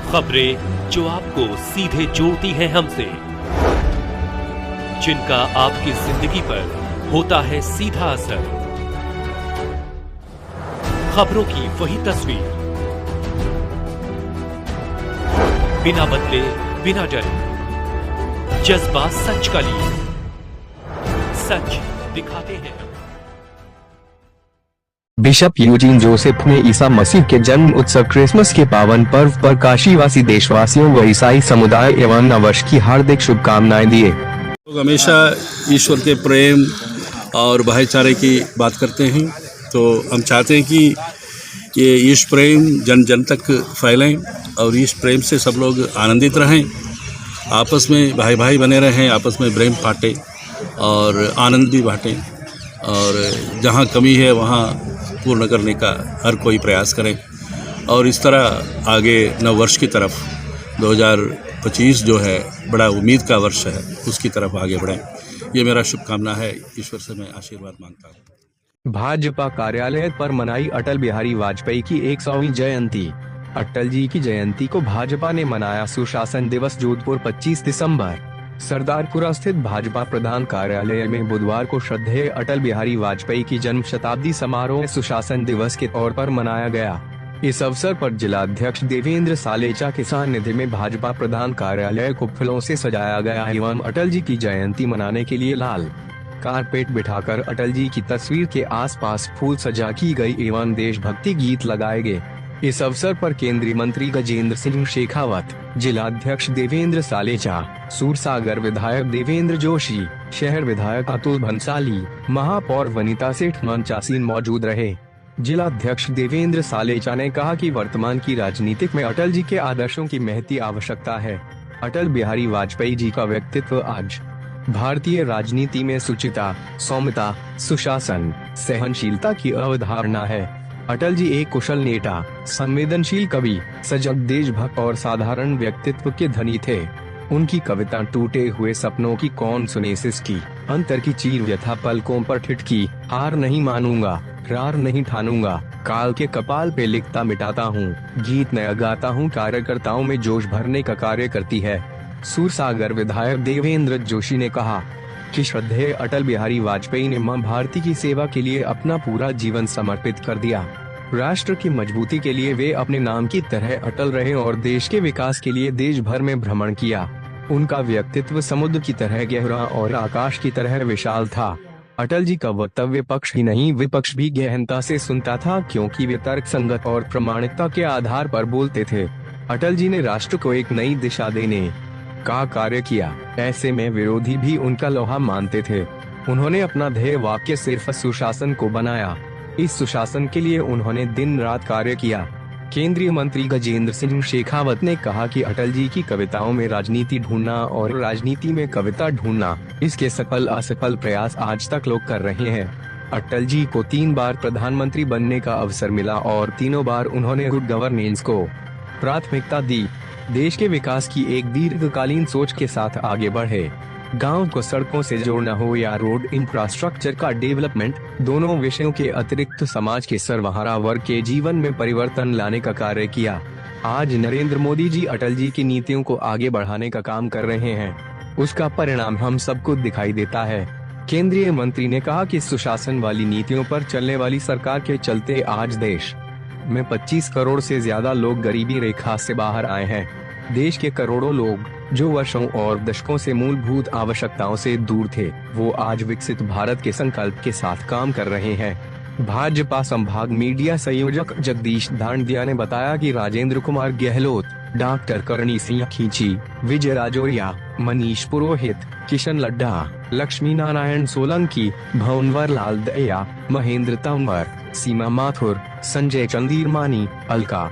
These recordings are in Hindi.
खबरें जो आपको सीधे जोड़ती हैं हमसे, जिनका आपकी जिंदगी पर होता है सीधा असर। खबरों की वही तस्वीर, बिना बदले बिना डरे, जज्बा सच का लिए, सच दिखाते हैं। बिशप यूजीन जोसेफ ने ईसा मसीह के जन्म उत्सव क्रिसमस के पावन पर्व पर काशीवासी देशवासियों व ईसाई समुदाय एवं नववर्ष की हार्दिक शुभकामनाएं दिए। लोग हमेशा ईश्वर के प्रेम और भाईचारे की बात करते हैं, तो हम चाहते हैं कि ये ईश्वर प्रेम जन जन तक फैलें और ईश्वर प्रेम से सब लोग आनंदित रहें, आपस में भाई भाई बने रहें, आपस में प्रेम बांटें और आनंद भी बांटें, और जहाँ कमी है वहाँ पूर्ण करने का हर कोई प्रयास करें। और इस तरह आगे नववर्ष की तरफ 2025 जो है बड़ा उम्मीद का वर्ष है, उसकी तरफ आगे बढ़ें। ये मेरा शुभकामना है, ईश्वर से मैं आशीर्वाद मांगता हूँ। भाजपा कार्यालय पर मनाई अटल बिहारी वाजपेयी की 100वीं जयंती। अटल जी की जयंती को भाजपा ने मनाया सुशासन दिवस। जोधपुर 25 दिसंबर। सरदारपुरा स्थित भाजपा प्रधान कार्यालय में बुधवार को श्रद्धेय अटल बिहारी वाजपेयी की जन्म शताब्दी समारोह सुशासन दिवस के तौर पर मनाया गया। इस अवसर पर जिलाध्यक्ष देवेंद्र सालेचा के सानिध्य में भाजपा प्रधान कार्यालय को फूलों से सजाया गया एवं अटल जी की जयंती मनाने के लिए लाल कारपेट बिठाकर अटल जी की तस्वीर के आसपास फूल सजा की गई एवं देशभक्ति गीत लगाए गए। इस अवसर पर केंद्रीय मंत्री गजेंद्र सिंह शेखावत, जिलाध्यक्ष देवेंद्र सालेचा, सूरसागर विधायक देवेंद्र जोशी, शहर विधायक अतुल भंसाली, महापौर वनिता सेठ मंचासीन मौजूद रहे। जिलाध्यक्ष देवेंद्र सालेचा ने कहा कि वर्तमान की राजनीतिक में अटल जी के आदर्शों की महती आवश्यकता है। अटल बिहारी वाजपेयी जी का व्यक्तित्व आज भारतीय राजनीति में सुचिता, सौम्यता, सुशासन, सहनशीलता की अवधारणा है। अटल जी एक कुशल नेता, संवेदनशील कवि, सजग देशभक्त और साधारण व्यक्तित्व के धनी थे। उनकी कविता टूटे हुए सपनों की कौन सुने सिसकी, अंतर की चीर व्यथा पलकों पर ठिठकी, हार नहीं मानूंगा, रार नहीं ठानूंगा, काल के कपाल पे लिखता मिटाता हूँ, गीत नया गाता हूँ, कार्यकर्ताओं में जोश भरने का कार्य करती है। सूरसागर विधायक देवेंद्र जोशी ने कहा कि श्रद्धेय अटल बिहारी वाजपेयी ने मां भारती की सेवा के लिए अपना पूरा जीवन समर्पित कर दिया। राष्ट्र की मजबूती के लिए वे अपने नाम की तरह अटल रहे और देश के विकास के लिए देश भर में भ्रमण किया। उनका व्यक्तित्व समुद्र की तरह गहरा और आकाश की तरह विशाल था। अटल जी का वक्तव्य पक्ष ही नहीं विपक्ष भी गहनता से सुनता था, क्योंकि वे तर्क संगत और प्रामाणिकता के आधार पर बोलते थे। अटल जी ने राष्ट्र को एक नई दिशा देने का कार्य किया। ऐसे में विरोधी भी उनका लोहा मानते थे। उन्होंने अपना ध्येय वाक्य सिर्फ सुशासन को बनाया। इस सुशासन के लिए उन्होंने दिन रात कार्य किया। केंद्रीय मंत्री गजेंद्र सिंह शेखावत ने कहा कि अटल जी की कविताओं में राजनीति ढूंढना और राजनीति में कविता ढूंढना, इसके सफल असफल प्रयास आज तक लोग कर रहे हैं। अटल जी को 3 बार प्रधानमंत्री बनने का अवसर मिला और तीनों बार उन्होंने गुड गवर्नेंस को प्राथमिकता दी। देश के विकास की एक दीर्घकालीन सोच के साथ आगे बढ़े। गांव को सड़कों से जोड़ना हो या रोड इंफ्रास्ट्रक्चर का डेवलपमेंट, दोनों विषयों के अतिरिक्त समाज के सर्वहारा वर्ग के जीवन में परिवर्तन लाने का कार्य किया। आज नरेंद्र मोदी जी अटल जी की नीतियों को आगे बढ़ाने का काम कर रहे हैं। उसका परिणाम हम सबको दिखाई देता है। केंद्रीय मंत्री ने कहा कि सुशासन वाली नीतियों पर चलने वाली सरकार के चलते आज देश में 25 करोड़ से ज्यादा लोग गरीबी रेखा से बाहर आए हैं। देश के करोड़ों लोग जो वर्षों और दशकों से मूलभूत आवश्यकताओं से दूर थे, वो आज विकसित भारत के संकल्प के साथ काम कर रहे हैं। भाजपा संभाग मीडिया संयोजक जगदीश दांडिया ने बताया कि राजेंद्र कुमार गहलोत, डॉक्टर करणी सिंह खींची, विजय राजौरिया, मनीष पुरोहित, किशन लड्ढा, लक्ष्मी नारायण सोलंकी, भंवर लाल दया, महेंद्र तंवर, सीमा माथुर, संजय चंदीरमानी, अलका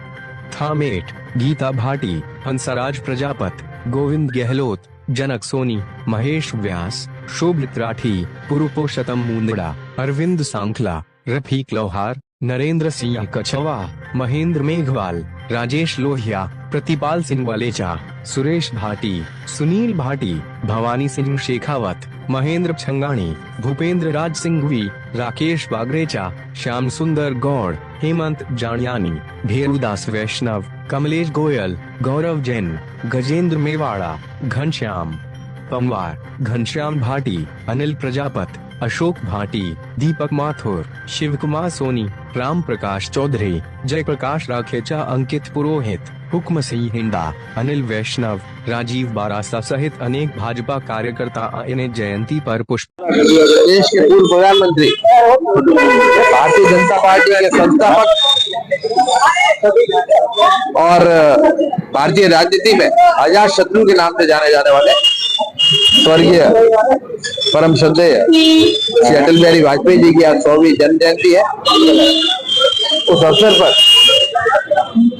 थामेट, गीता भाटी, हंसराज प्रजापत, गोविंद गहलोत, जनक सोनी, महेश व्यास, शोभित राठी, पुरुषोत्तम मुंदड़ा, अरविंद सांखला, रफीक लोहार, नरेंद्र सिंह कछवा, महेंद्र मेघवाल, राजेश लोहिया, प्रतिपाल सिंह वलेचा, सुरेश भाटी, सुनील भाटी, भवानी सिंह शेखावत, महेंद्र छंगाणी, भूपेंद्र राज सिंघवी, राकेश बागरेचा, श्याम सुंदर गौड़, हेमंत जानियानी, भेरुदास वैष्णव, कमलेश गोयल, गौरव जैन, गजेंद्र मेवाड़ा, घनश्याम पंवार, घनश्याम भाटी, अनिल प्रजापत, अशोक भाटी, दीपक माथुर, शिव कुमार सोनी, राम प्रकाश चौधरी, जयप्रकाश राखेचा, अंकित पुरोहित, हुक्म सिंह हिंडा, अनिल वैष्णव, राजीव बारासा सहित अनेक भाजपा कार्यकर्ता इन्हें जयंती पर पुष्प। देश के पूर्व प्रधानमंत्री, भारतीय जनता पार्टी के संस्थापक और भारतीय राजनीति में अजात शत्रु के नाम से जाने जाने वाले स्वर्गीय परम श्रद्धेय श्री अटल बिहारी वाजपेयी जी की आज 100वीं जन्म जयंती है। उस अवसर पर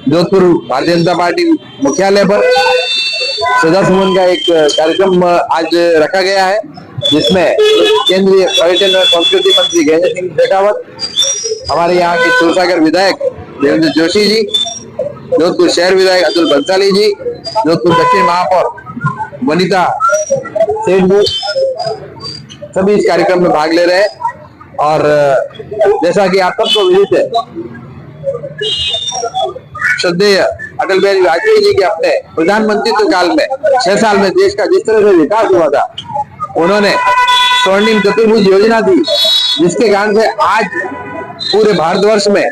जोधपुर भारतीय जनता पार्टी मुख्यालय पर श्रद्धा सुमन का एक कार्यक्रम आज रखा गया है, जिसमें केंद्रीय पर्यटन और संस्कृति मंत्री गजेंद्र सिंह शेखावत, हमारे यहाँ के सूरसागर विधायक देवेंद्र जोशी जी, जोधपुर शहर विधायक अतुल बंसाली जी, जोधपुर दक्षिण महापौर वनिता सेठ जी, सभी इस कार्यक्रम में भाग ले रहे हैं। और जैसा कि आप सबको विदित है, श्रद्धेय अटल बिहारी वाजपेयी जी के अपने प्रधानमंत्रित्व काल में 6 साल में देश का जिस तरह से विकास हुआ था, उन्होंने स्वर्णिम चतुर्भुज योजना थी, जिसके कारण से आज पूरे भारतवर्ष में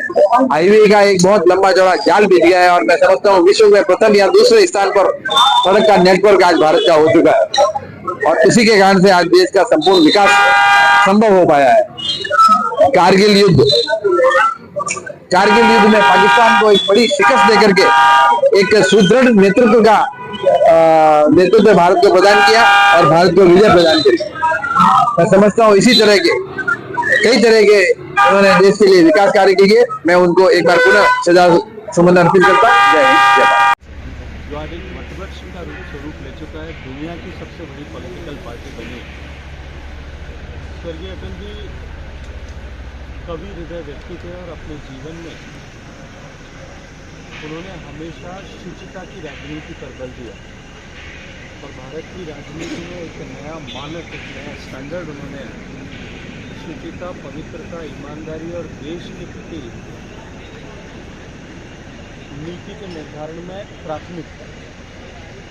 हाईवे का एक बहुत लंबा चौड़ा जाल बिछ गया है। और मैं समझता हूँ विश्व में प्रथम या दूसरे स्थान पर सड़क का नेटवर्क आज भारत का हो चुका है, और इसी के कारण से आज देश का संपूर्ण विकास संभव हो पाया है। कारगिल युद्ध में पाकिस्तान को एक बड़ी शिकस्त देकर के एक सुदृढ़ नेतृत्व का नेतृत्व भारत को प्रदान किया और भारत को विजय प्रदान करी। मैं समझता हूँ इसी तरह के कई तरह के उन्होंने देश के लिए विकास कार्य किए। मैं उनको एक बार पुनः श्रद्धा सुमन अर्पित करता हूं। जय हिंद, जय भारत। जो आज एक वटवृक्ष का स्वरूप ले चुका है, दुनिया की सबसे बड़ी पॉलिटिकल पार्टी बनी। स्वर्गीय अटल जी कवि हृदय व्यक्ति थे और अपने जीवन में उन्होंने हमेशा शुचिता की राजनीति पर बल दिया और भारत की राजनीति में एक नया मानक, एक नया स्टैंडर्ड उन्होंने शुचिता, पवित्रता, ईमानदारी और देश के प्रति नीति के निर्धारण में प्राथमिकता,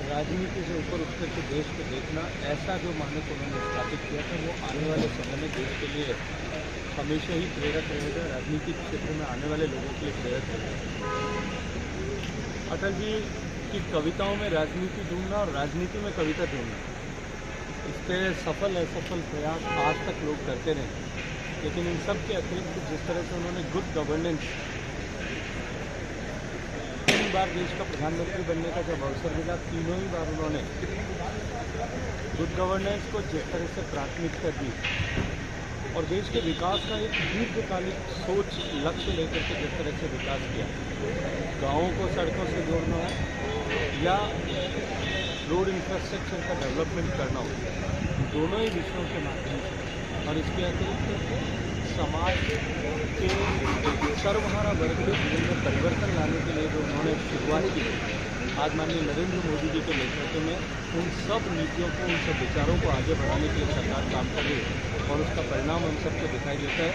राजनीति से ऊपर उठ करके देश को देखना, ऐसा जो मानक उन्होंने स्थापित किया था, वो आने वाले समय में देश के लिए हमेशा ही प्रेरक रहेगा, राजनीतिक क्षेत्र में आने वाले लोगों के लिए प्रेरक रहेगा। अटल जी की कविताओं में राजनीति ढूंढना और राजनीति में कविता ढूंढना, इस पर सफल असफल प्रयास आज तक लोग करते रहे, लेकिन इन सब के अतिरिक्त जिस तरह से उन्होंने गुड गवर्नेंस, 3 बार देश का प्रधानमंत्री बनने का जब अवसर मिला, तीनों ही बार उन्होंने गुड गवर्नेंस को जिस तरह से प्राथमिकता दी और देश के विकास का एक दीर्घकालिक सोच, लक्ष्य लेकर के जिस तरह से विकास किया, गाँवों को सड़कों से जोड़ना हो या रोड इंफ्रास्ट्रक्चर का डेवलपमेंट करना हो, दोनों ही विषयों के माध्यम से और इसके अतिरिक्त समाज के सर्वहारा वर्ग के जीवन में परिवर्तन लाने के लिए जो उन्होंने शुरुआत की, आज माननीय नरेंद्र मोदी जी के नेतृत्व में उन सब नीतियों को, उन सब विचारों को आगे बढ़ाने के लिए सरकार काम कर रही है और उसका परिणाम हम सबको दिखाई देता है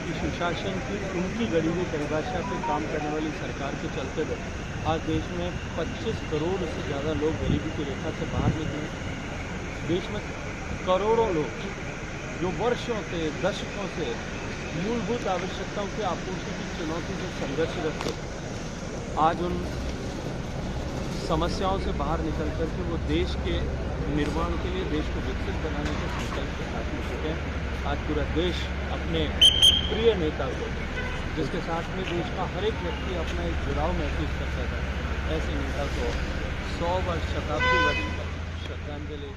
कि सुशासन की उनकी गढ़ी हुई परिभाषा पर काम करने वाली सरकार के चलते हुए आज देश में 25 करोड़ से ज़्यादा लोग गरीबी की रेखा से बाहर निकले। देश में करोड़ों लोग जो वर्षों से, दशकों से मूलभूत आवश्यकताओं की आपूर्ति की चुनौती से संघर्षरत थे, आज उन समस्याओं से बाहर निकल कर के वो देश के निर्माण के लिए, देश को विकसित बनाने के संकल्प के साथ में जुटे हैं। आज पूरा देश अपने प्रिय नेता को, जिसके साथ में देश का हर एक व्यक्ति अपना एक जुड़ाव महसूस करता था, ऐसे नेता को 100 वर्ष शताब्दी वर्ष श्रद्धांजलि